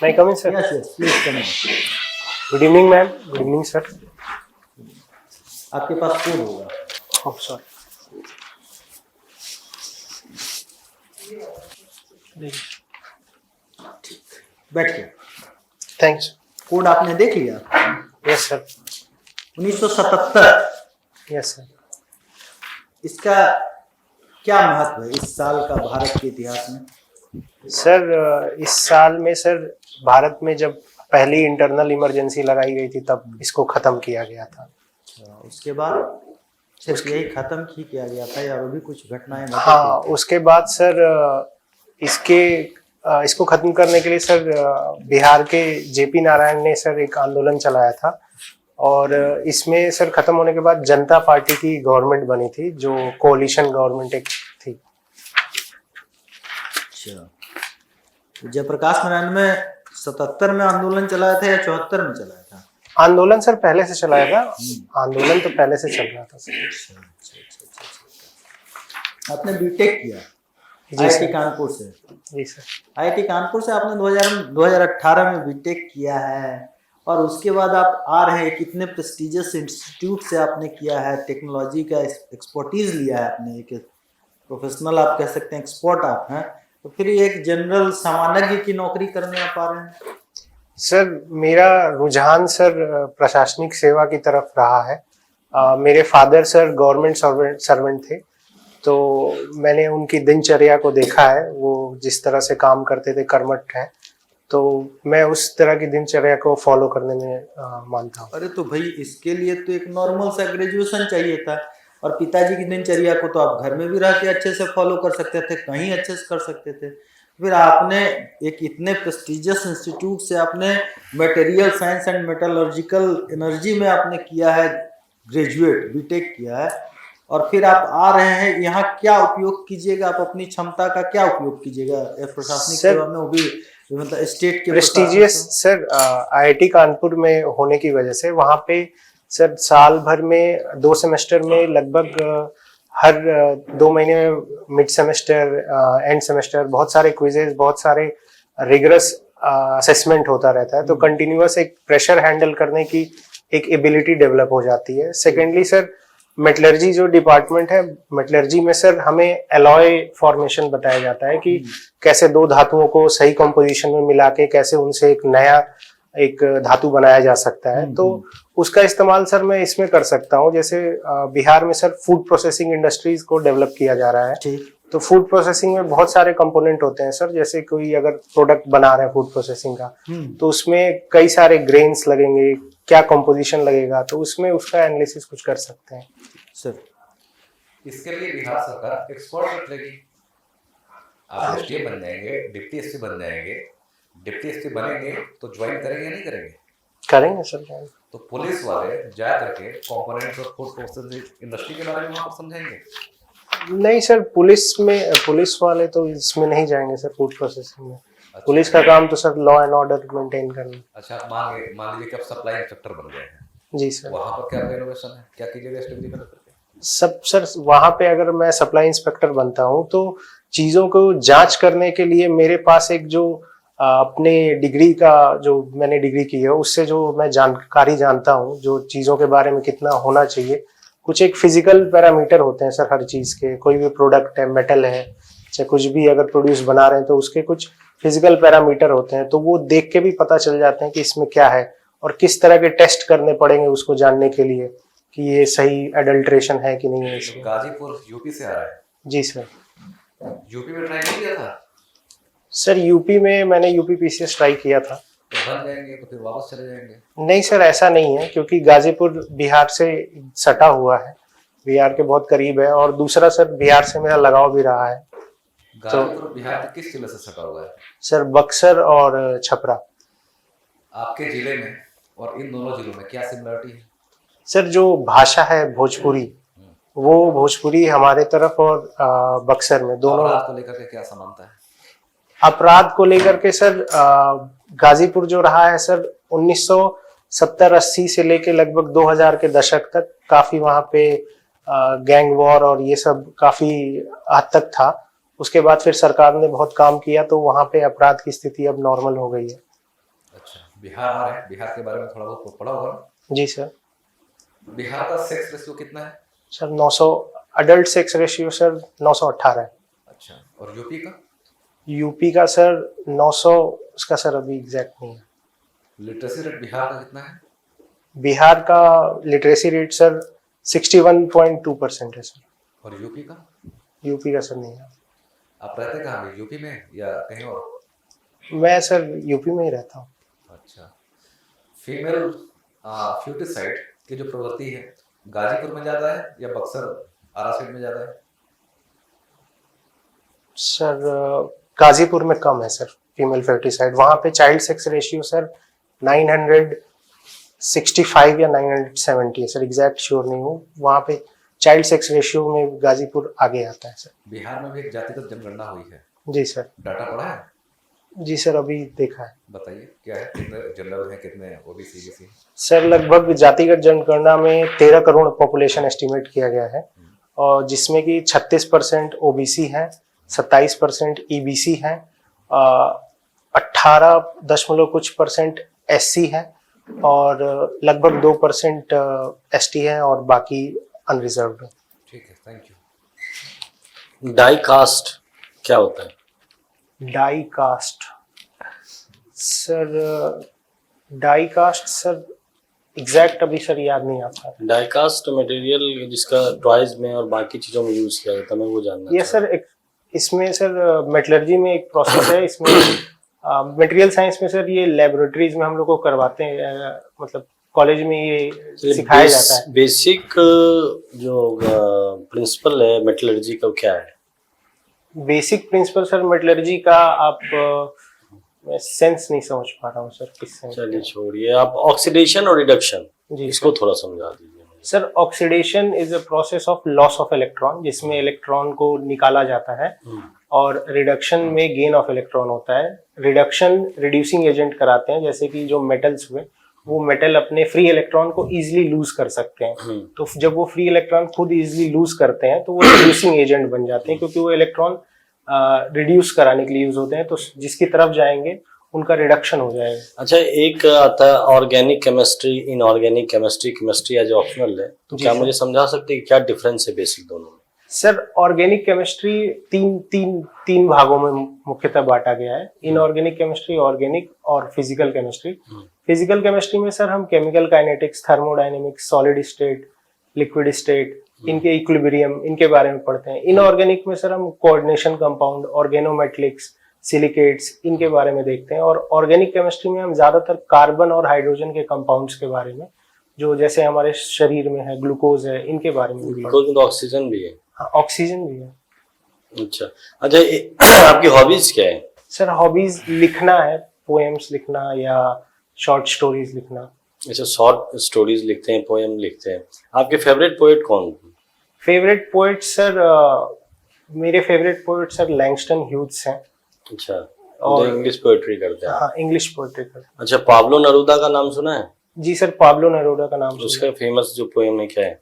May I come in, sir? Yes, yes, please come in. Good evening, ma'am. Good evening, sir. आपके पास code होगा. Oh, sorry. बैठिए. Thanks. Code आपने देख लिया? Yes, sir. 1977. Yes, sir. इसका क्या महत्व है इस साल का भारत के इतिहास में? सर इस साल में सर भारत में जब पहली इंटरनल इमरजेंसी लगाई गई थी तब इसको खत्म किया गया था. उसके बाद सिर्फ यही खत्म ही किया गया था या और भी कुछ घटनाएं? हाँ, उसके बाद सर इसको खत्म करने के लिए सर बिहार के जेपी नारायण ने सर एक आंदोलन चलाया था और इसमें सर खत्म होने के बाद जनता पार्टी की गवर्नमेंट बनी थी जो कोalition गवर्नमेंट एक थी. अच्छा, जयप्रकाश नारायण में 77 में आंदोलन चलाया था या 74 में चलाया था? आंदोलन सर पहले से चलाया था. आंदोलन तो पहले से चल रहा था सर. आपने बीटेक किया आईआईटी कानपुर से? जी सर. आईआईटी कानपुर से आपने 2018 में बीटेक किया है और उसके बाद आप आ रहे हैं कितने प्रेस्टिजियस इंस्टीट्यूट से आपने किया है, टेक्नोलॉजी का एक्सपर्टीज लिया है आपने, एक प्रोफेशनल आप कह सकते हैं, एक्सपर्ट आप हैं, तो फिर एक जनरल सामान्य की नौकरी करने आ पा रहे हैं? सर मेरा रुझान सर प्रशासनिक सेवा की तरफ रहा है. मेरे फादर सर गवर्नमेंट सर्वेंट थे तो मैंने उनकी दिनचर्या को देखा है, वो जिस तरह से काम करते थे कर्मठ है, तो मैं उस तरह की दिनचर्या को फॉलो करने में मानता हूँ. अरे तो भाई इसके लिए तो एक नॉर्मल सा ग्रेजुएशन चाहिए था और पिताजी की दिनचर्या को तो आप घर में भी रह के अच्छे से फॉलो कर सकते थे, कहीं अच्छे से कर सकते थे. फिर आपने एक इतने प्रेस्टिजियस इंस्टीट्यूट से आपने material science and metallurgical energy में आपने किया है, ग्रेजुएट बीटेक किया है, और फिर आप आ रहे हैं यहाँ. क्या उपयोग कीजिएगा आप? अपनी क्षमता का क्या उपयोग कीजिएगा प्रशासनिक सेवा में, वो भी मतलब स्टेट के प्रेस्टिजियस सर आईआईटी कानपुर में होने की वजह से वहाँ पे सर साल भर में 2 सेमेस्टर में लगभग हर 2 महीने में मिड सेमेस्टर एंड सेमेस्टर बहुत सारे क्विजेज, बहुत सारे रिगरस असेसमेंट होता रहता है, तो कंटिन्यूअस एक प्रेशर हैंडल करने की एक एबिलिटी डेवलप हो जाती है. सेकेंडली सर मेटलर्जी जो डिपार्टमेंट है, मेटलर्जी में सर हमें एलॉय फॉर्मेशन बताया जाता है कि कैसे 2 धातुओं को सही कंपोजिशन में मिला के कैसे उनसे एक नया एक धातु बनाया जा सकता है. तो उसका इस्तेमाल सर मैं इसमें कर सकता हूँ. जैसे बिहार में सर फूड प्रोसेसिंग इंडस्ट्रीज को डेवलप किया जा रहा है, तो फूड प्रोसेसिंग में बहुत सारे कंपोनेंट होते हैं सर. जैसे कोई अगर प्रोडक्ट बना रहे हैं फूड प्रोसेसिंग का, तो उसमें कई सारे ग्रेन्स लगेंगे, क्या कंपोजिशन लगेगा, तो उसमें उसका एनालिसिस कुछ कर सकते हैं सर. इसके लिए बिहार सरकार एक्सपर्ट रख लेगी. आप एसडीएम बन जाएंगे, डिप्टी एसपी बन जाएंगे. डिप्टी एसपी बनेंगे तो ज्वाइन करेंगे या नहीं करेंगे? करेंगे सर. तो पुलिस वाले जा करके कंपोनेंट्स और फूड प्रोसेसिंग इंडस्ट्री के बारे में वहां पर समझाएंगे? नहीं सर, पुलिस वाले तो इसमें नहीं जाएंगे सर फूड प्रोसेसिंग में. अच्छा. पुलिस का काम तो sir law and order maintain करना. अच्छा, मान लीजिए कि आप सप्लाई इंस्पेक्टर बन गए हैं. जी सर. वहां पर क्या इनोवेशन है, क्या कीजिएगा स्टडी डेवलप करके? सब सर वहां पे अगर मैं सप्लाई इंस्पेक्टर बनता हूँ तो चीजों को जांच करने के लिए मेरे पास एक जो अपने डिग्री का जो मैंने डिग्री की है उससे जो मैं जानकारी जानता हूँ, जो चीजों के बारे में कितना होना चाहिए, कुछ एक फिजिकल पैरामीटर होते हैं सर हर चीज के. कोई भी प्रोडक्ट है, मेटल है, चाहे कुछ भी अगर प्रोड्यूस बना रहे हैं तो उसके कुछ फिजिकल पैरामीटर होते हैं, तो वो देख के भी पता चल जाते हैं कि इसमें क्या है और किस तरह के टेस्ट करने पड़ेंगे उसको जानने के लिए कि ये सही एडल्ट्रेशन है कि नहीं है इसमें. गाजीपुर यूपी से आ रहा है? जी सर. यूपी में ट्राई नहीं किया था? सर यूपी में मैंने यूपी पीसीएस ट्राई किया था. तो बन जाएंगे तो फिर वापस चले जाएंगे? नहीं सर, ऐसा नहीं है, क्योंकि गाजीपुर बिहार से सटा हुआ है, बिहार के बहुत करीब है, और दूसरा सर बिहार से मेरा लगाव भी रहा है. गाजीपुर बिहार के किस जिले से सटा हुआ है? सर बक्सर और छपरा. आपके जिले में और इन दोनों जिलों में क्या सिमिलरिटी है? सर जो भाषा है भोजपुरी, वो भोजपुरी हमारे तरफ और बक्सर में दोनों. अपराध को लेकर के क्या समानता है? अपराध को लेकर के सर गाजीपुर जो रहा है सर 1970-80 से लेके लगभग 2000 के दशक तक काफी वहाँ पे गैंग वॉर और ये सब काफी हद तक था. उसके बाद फिर सरकार ने बहुत काम किया तो वहाँ पे अपराध की स्थिति अब नॉर्मल हो गई है. अच्छा, बिहार आ रहे हैं, बिहार के बारे में थोड़ा बहुत पढ़ा होगा ना? जी सर। बिहार का सेक्स रेशियो कितना है? Sir 900, adult sex ratio sir 918 है। अच्छा, और यूपी का? यूपी का सर 900, उसका सर अभी एग्जैक्ट नहीं है। लिटरेसी रेट बिहार का कितना है? बिहार का लिटरेसी रेट सर 61.2% है सर। और यूपी का? यूपी का सर नहीं है। आप रहते कहाँ में, यूपी में या कहीं और? मैं सर यूपी में ही रहता हूँ। अच्छा, फीमेल फ्यूटिसाइड की जो प्रवृत्ति है गाजीपुर में ज़्यादा है या बक्सर आरा साइड में ज़्यादा है? सर गाजीपुर में कम है सर फीमेल फर्टिसाइड। वहाँ पे चाइल्ड सेक्स रेशियो सर 965 या 970 है सर, एग्जैक्ट श्योर नहीं हूँ। वहाँ पे चाइल्ड सेक्स रेशियो में गाजीपुर आगे आता है सर। बिहार में भी एक जातिगत जनगणना हुई है, जी सर। डाटा पड़ा है? जी सर, अभी देखा है। बताइए क्या है, कितने जनरल हैं, कितने ओबीसी बीसी? सर लगभग जातिगत जनगणना में 13 करोड़ पॉपुलेशन एस्टिमेट किया गया है, और जिसमें कि 36% ओबीसी है, 27% ईबीसी है, 18 कुछ परसेंट एससी है, और लगभग 2% एसटी है, और बाकी अनरिजर्व्ड है। ठीक है, थैंक यू। डाई कास्ट क्या होता है? Die cast sir, die cast sir exact अभी सर याद नहीं आता। डाई कास्ट मटेरियल जिसका टॉयज में और बाकी चीजों में यूज किया जाता है, मैं वो जानना ये सर इसमें सर मेटलर्जी में एक प्रोसेस है। इसमें मटेरियल साइंस में सर ये लेबोरेटरीज में हम लोग को करवाते हैं, मतलब कॉलेज में ये सिखाया जाता है। बेसिक जो प्रिंसिपल है मेटलर्जी का क्या है? बेसिक प्रिंसिपल सर मेटलर्जी का आप मैं सेंस नहीं समझ पा रहा हूँ सर, किस सेंस? चलिए छोड़िए, आप ऑक्सीडेशन और रिडक्शन जी इसको थोड़ा समझा दीजिए। Sir, oxidation is a process of loss of electron, जिसमें इलेक्ट्रॉन को निकाला जाता है, और रिडक्शन में गेन ऑफ इलेक्ट्रॉन होता है। रिडक्शन रिड्यूसिंग एजेंट कराते हैं, जैसे कि जो मेटल्स हुए वो मेटल अपने फ्री इलेक्ट्रॉन को इजीली लूज कर सकते हैं। तो जब वो फ्री इलेक्ट्रॉन खुद इजीली लूज करते हैं तो वो रिड्यूसिंग एजेंट बन जाते हैं, क्योंकि वो इलेक्ट्रॉन रिड्यूस कराने के लिए यूज होते हैं। तो जिसकी तरफ जाएंगे उनका रिडक्शन हो जाएगा। अच्छा, एक आता है organic chemistry, inorganic chemistry, chemistry as optional है, तो क्या मुझे समझा सकते हैं कि क्या डिफरेंस है बेसिक दोनों में? सर, ऑर्गेनिक केमिस्ट्री तीन भागों में मुख्यतः बांटा गया है। इनऑर्गेनिक केमिस्ट्री, ऑर्गेनिक और फिजिकल केमिस्ट्री। फिजिकल केमिस्ट्री में सर हम chemical kinetics, thermodynamics, solid state, liquid state, इनके इक्विलिब्रियम, इनके बारे में पढ़ते हैं। इनऑर्गेनिक में सर हम कोऑर्डिनेशन कंपाउंड, ऑर्गेनोमेटेलिक्स, सिलिकेट्स, इनके बारे में देखते हैं। और ऑर्गेनिक केमिस्ट्री में हम ज्यादातर कार्बन और हाइड्रोजन के कंपाउंड्स के बारे में, जो जैसे हमारे शरीर में है, ग्लूकोज है, इनके बारे में। ग्लूकोज में तो ऑक्सीजन भी है। हाँ, ऑक्सीजन भी है। अच्छा, आपकी हॉबीज क्या है? सर हॉबीज लिखना है, पोएम्स लिखना या शॉर्ट स्टोरीज लिखना। अच्छा, शॉर्ट स्टोरीज लिखते हैं, पोएम लिखते हैं। आपके फेवरेट पोएट कौन? फेवरेट पोएट सर, मेरे favourite poet sir Langston Hughes हैं। अच्छा, और इंग्लिश पोएट्री करते हैं। हाँ, इंग्लिश पोएट्री करते हैं। अच्छा, पाब्लो नेरूदा का नाम सुना है? जी सर, पाब्लो नेरूदा का नाम। उसका फेमस जो पोएम है क्या है?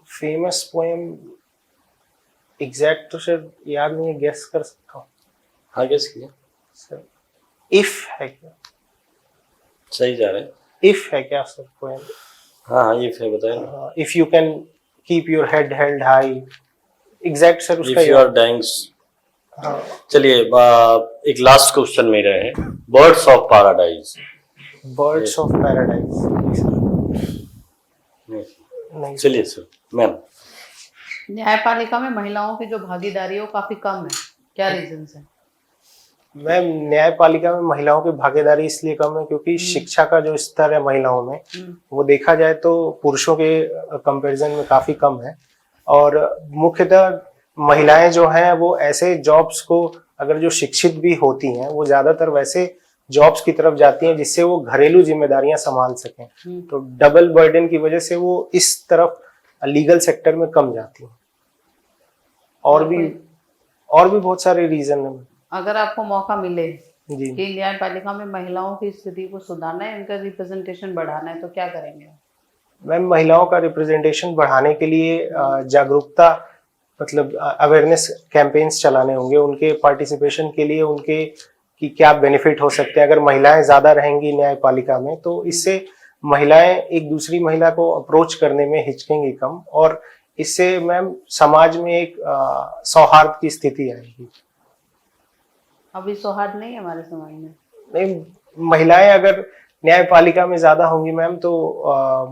फेमस पोएम एग्जैक्ट तो सर याद नहीं है, गेस कर सकता हूँ। हाँ, गेस कीजिए सर। इफ है क्या? सही जा रहे हैं। इफ है क्या सर पोएम? हाँ हाँ, ये फिर बताएं। If you can keep your head held high, exact sir उसका। If you are dying. चलिए, एक लास्ट क्वेश्चन मेरा है, birds of paradise. Birds of paradise नहीं। चलिए सर, मैम। न्यायपालिका में महिलाओं की जो भागीदारी है वो काफी कम है, क्या रीजन है? मैम, न्यायपालिका में महिलाओं की भागीदारी इसलिए कम है क्योंकि शिक्षा का जो स्तर है महिलाओं में, वो देखा जाए तो पुरुषों के कंपैरिजन में काफी कम है। और मुख्यतः महिलाएं जो हैं वो ऐसे जॉब्स को, अगर जो शिक्षित भी होती हैं, वो ज्यादातर वैसे जॉब्स की तरफ जाती हैं जिससे वो घरेलू जिम्मेदारियां संभाल सकें। तो डबल बर्डन की वजह से वो इस तरफ लीगल सेक्टर में कम जाती हैं। और भी बहुत सारे रीजन हैं। अगर आपको मौका मिले जी, कि न्यायपालिका में महिलाओं की स्थिति को सुधारना है, इनका रिप्रेजेंटेशन बढ़ाना है, तो क्या करेंगे? मैम, महिलाओं का रिप्रेजेंटेशन बढ़ाने के लिए जागरूकता, मतलब अवेयरनेस कैंपेन्स चलाने होंगे उनके पार्टिसिपेशन के लिए। उनके कि क्या बेनिफिट हो सकते हैं अगर महिलाएं ज्यादा रहेंगी न्यायपालिका में, तो इससे महिलाएं एक दूसरी महिला को अप्रोच करने में हिचकेंगी कम, और इससे मैम समाज में एक सौहार्द की स्थिति आएगी। अभी सौहार्द नहीं है हमारे समाज में। नहीं, महिलाएं अगर न्यायपालिका में ज्यादा होंगी मैम तो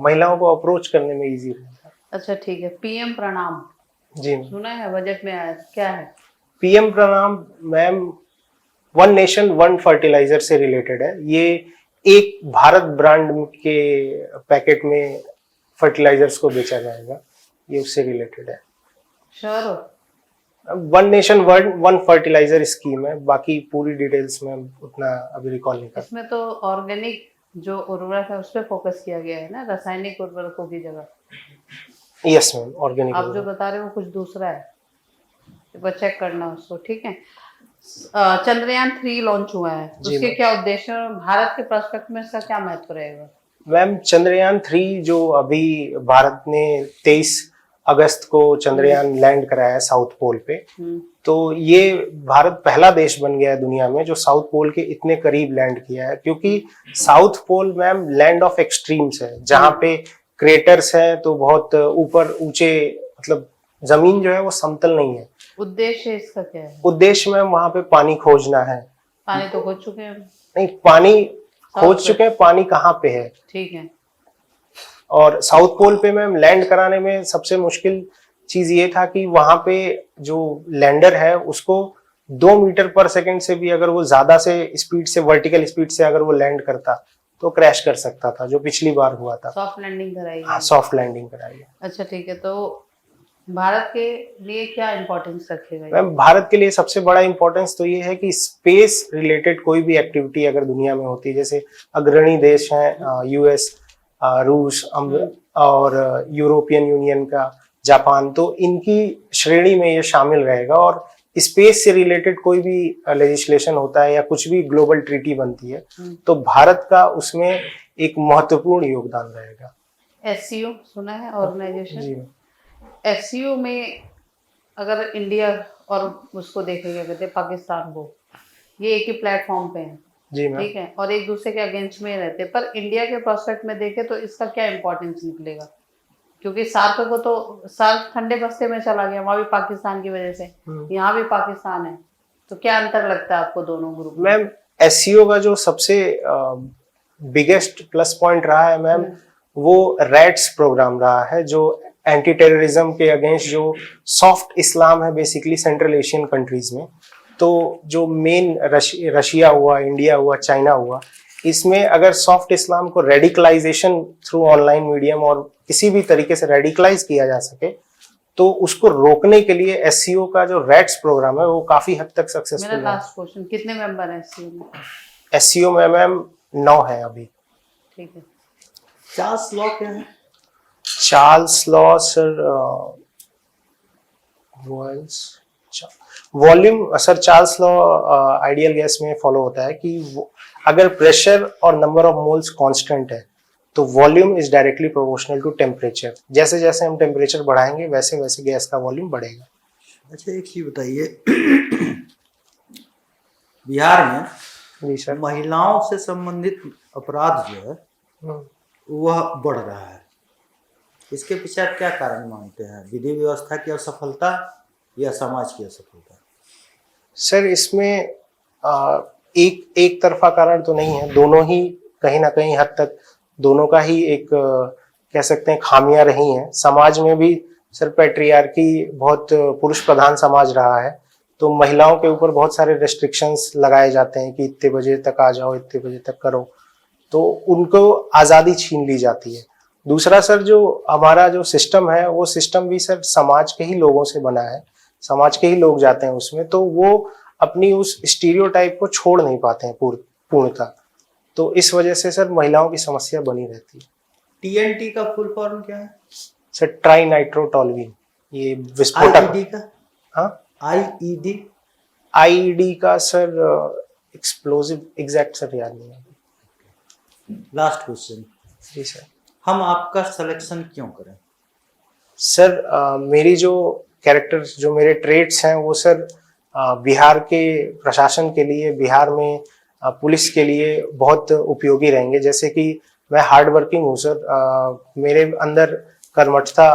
महिलाओं को अप्रोच करने में इजी रहेगा। अच्छा ठीक है, पीएम प्रणाम जी मैम। सुना है, बजट में आया, क्या है? PM Pranam ma'am one nation one fertiliser से रिलेटेड है। ये एक भारत ब्रांड के पैकेट में फर्टिलाइजर्स को बेचा जाएगा, ये उससे रिलेटेड है। श्योर हो? One nation one fertiliser scheme है, बाकी पूरी डिटेल्स में उतना अभी रिकॉल नहीं कर। इसमें तो ऑर्गेनिक जो उर्वरक है उस पर फोकस किया गया है ना, रासायनिक उर्वरकों की जगह। Yes ma'am, organic. आप जो बता रहे हो वो कुछ दूसरा है, एक बार चेक करना उसको, ठीक है। चंद्रयान 3 लॉन्च हुआ है, जी उसके मैम। क्या उद्देश्य है, भारत के प्रोस्पेक्ट में इसका क्या महत्व रहेगा? मैम चंद्रयान 3 जो अभी भारत ने 23 अगस्त को चंद्रयान लैंड कराया है साउथ पोल पे, तो ये भारत पहला देश बन गया है दुनिया में जो साउथ पोल के इतने करीब लैंड किया है, क्योंकि south pole ma'am land of extremes है, जहाँ पे क्रेटर्स है तो बहुत ऊपर ऊंचे, मतलब जमीन जो है वो समतल नहीं है। उद्देश्य इसका क्या है? उद्देश्य में वहां पे पानी खोजना है। पानी तो खोज चुके हैं। नहीं, पानी खोज पे। चुके हैं, पानी कहाँ पे है। ठीक है। और साउथ पोल पे मैम लैंड कराने में सबसे मुश्किल चीज ये था कि वहां पे जो लैंडर है उसको 2 मीटर पर सेकंड से भी अगर वो ज्यादा से स्पीड से, वर्टिकल स्पीड से अगर वो लैंड करता तो क्रैश कर सकता था, जो पिछली बार हुआ था। सॉफ्ट लैंडिंग कराई हाँ, गई। सॉफ्ट लैंडिंग कराई है। अच्छा ठीक है, तो भारत के लिए क्या इम्पोर्टेंस रखेगा ये? मैम भारत के लिए सबसे बड़ा इंपॉर्टेंस तो ये है कि स्पेस रिलेटेड कोई भी एक्टिविटी अगर दुनिया में होती है, जैसे अग्रणी देश हैं यूएस, रूस और यूरोपियन यूनियन का जापान, तो इनकी श्रेणी में ये शामिल रहेगा। और स्पेस से रिलेटेड कोई भी लेजिस्लेशन होता है या कुछ भी ग्लोबल ट्रीटी बनती है तो भारत का उसमें एक महत्वपूर्ण योगदान रहेगा। एससीओ सुना है ऑर्गेनाइजेशन? जी। एससीओ में अगर इंडिया और उसको देखेंगे, कहते हैं पाकिस्तान को, ये एक ही प्लेटफॉर्म पे हैं, जी मैम। ठीक है, और एक दूसरे के अगेंस्ट में रहते हैं, पर इंडिया के प्रोस्पेक्ट में देखें तो इसका क्या इम्पोर्टेंस निकलेगा? क्योंकि सार्क को तो सार्क ठंडे बस्ते में चला गया, वहां भी पाकिस्तान की वजह से, यहाँ भी पाकिस्तान है, तो क्या अंतर लगता है आपको दोनों ग्रुप में? मैम एससीओ का जो सबसे बिगेस्ट प्लस पॉइंट रहा है मैम, वो रैट्स प्रोग्राम रहा है, जो एंटी टेररिज्म के अगेंस्ट जो सॉफ्ट इस्लाम है बेसिकली सेंट्रल एशियन कंट्रीज में, तो जो मेन रशिया हुआ, इंडिया हुआ, चाइना हुआ, इसमें अगर सॉफ्ट इस्लाम को रेडिकलाइजेशन थ्रू ऑनलाइन मीडियम और किसी भी तरीके से रेडिकलाइज किया जा सके तो उसको रोकने के लिए एससीओ का जो रैट्स प्रोग्राम है वो काफी हद तक सक्सेसफुल है। मेरा लास्ट क्वेश्चन, कितने मेंबर हैं एससीओ में? एससीओ में मैम 9 है अभी। ठीक है। चार्ल्स लॉ क्या है? Charles law sir volume, sir Charles law ideal gas में फॉलो होता है कि अगर प्रेशर और नंबर ऑफ मोल्स कांस्टेंट है तो volume is directly proportional to temperature. जैसे जैसे हम टेम्परेचर बढ़ाएंगे वैसे वैसे गैस का वॉल्यूम बढ़ेगा। अच्छा एक चीज बताइए, बिहार में जी सर। महिलाओं से संबंधित अपराध जो है वह बढ़ रहा है, इसके पीछे आप क्या कारण मानते हैं? विधि व्यवस्था की असफलता या समाज की असफलता? सर इसमें एक तरफा कारण तो नहीं है, दोनों ही कहीं ना कहीं हद तक दोनों का ही एक कह सकते हैं खामियां रही हैं। समाज में भी सर पैट्रियार्की बहुत पुरुष प्रधान समाज रहा है, तो महिलाओं के ऊपर बहुत सारे रेस्ट्रिक्शंस लगाए जाते हैं कि इतने बजे तक आ जाओ, इतने बजे तक करो, तो उनको आज़ादी छीन ली जाती है। दूसरा सर जो हमारा जो सिस्टम है वो सिस्टम भी सर समाज के ही लोगों से बना है, समाज के ही लोग जाते हैं उसमें, तो वो अपनी उस स्टीरियोटाइप को छोड़ नहीं पाते हैं पूर्णतः, तो इस वजह से सर महिलाओं की समस्या बनी रहती है। टीएनटी का फुल फॉर्म क्या है? सर ट्राई नाइट्रोटोलुइन, ये विस्फोटक। आईईडी का? हाँ, आईईडी? आईईडी का सर एक्सप्लोजिव एग्जैक्ट सर याद नहीं है। लास्ट क्वेश्चन, जी सर। हम आपका सिलेक्शन क्यों करें? सर मेरी जो कैरेक्टर्स, जो मेरे ट्रेट्स हैं वो सर बिहार के प्रशासन के लिए, बिहार में पुलिस के लिए बहुत उपयोगी रहेंगे। जैसे कि मैं हार्ड वर्किंग हूँ सर, मेरे अंदर कर्मठता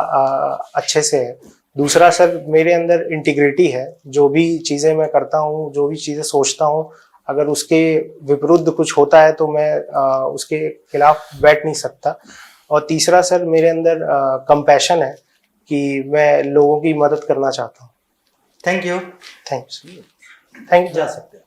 अच्छे से है। दूसरा सर, मेरे अंदर इंटीग्रिटी है। जो भी चीज़ें मैं करता हूँ, जो भी चीज़ें सोचता हूँ, अगर उसके विपरुद्ध कुछ होता है तो मैं उसके खिलाफ बैठ नहीं सकता। और तीसरा सर, मेरे अंदर कंपैशन है कि मैं लोगों की मदद करना चाहता हूँ। Thank you. थैंक्स। थैंक जा सकते हैं।